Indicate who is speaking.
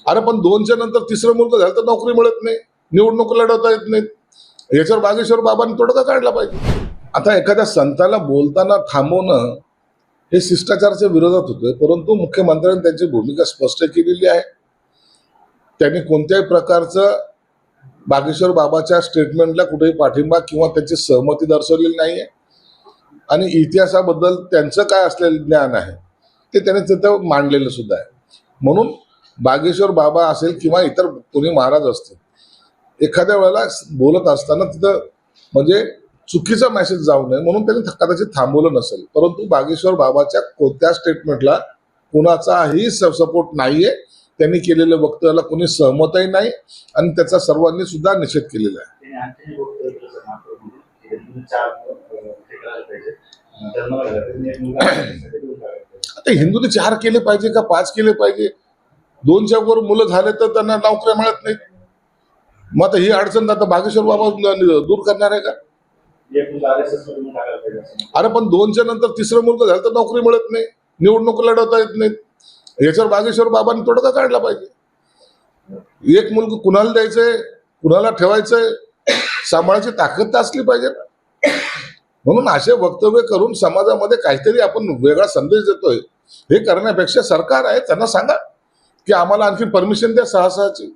Speaker 1: अरे पण 2च्या नंतर तिसरं मुलगा झालं तर नोकरी मिळत नाही, निवडणूक लढवता येत नाहीत. याच्यावर बागेश्वर बाबांनी तोडगा काढला पाहिजे. आता एखाद्या संताला बोलताना थांबवणं हे शिष्टाचाराच्या विरोधात होतं, परंतु मुख्यमंत्र्यांनी त्यांची भूमिका स्पष्ट केलेली आहे. त्यांनी कोणत्याही प्रकारचं बागेश्वर बाबाच्या स्टेटमेंटला कुठेही पाठिंबा किंवा त्याची सहमती दर्शवलेली नाहीये आणि इतिहासाबद्दल त्यांचं काय असलेलं ज्ञान आहे ते त्यांनी तिथं मांडलेलं सुद्धा आहे. म्हणून बागेश्वर बाबा असेल किंवा इतर कोणी महाराज असतील, एखाद्या वेळेला बोलत असताना तिथं म्हणजे चुकीचा मेसेज जाऊ नये म्हणून त्यांनी कदाचित थांबवलं नसेल, परंतु बागेश्वर बाबाच्या कोणत्या स्टेटमेंटला कुणाचाही सपोर्ट नाहीये. त्यांनी केलेल्या वक्तव्याला कोणी सहमतही नाही आणि त्याचा सर्वांनी सुद्धा निषेध केलेला आहे. आता हिंदूने 4 केले पाहिजे का 5 केले पाहिजे? 2च्या वर मुलं झाले तर त्यांना नोकऱ्या मिळत नाहीत. मग आता ही अडचण आता बागेश्वर बाबा दूर करणार आहे का? अरे पण 2च्या नंतर तिसरं मुलगा झालं तर नोकरी मिळत नाही, निवडणूक लढवता येत नाहीत. याच्यावर बागेश्वर बाबांनी तोडगा काढला पाहिजे. एक मुलगा कुणाला द्यायचंय, कुणाला ठेवायचंय, सांभाळायची ताकद तर असली पाहिजे ना. म्हणून असे वक्तव्य करून समाजामध्ये काहीतरी आपण वेगळा संदेश देतोय, हे करण्यापेक्षा सरकार आहे त्यांना सांगा की आम्हाला आणखी परमिशन द्या 6 ची.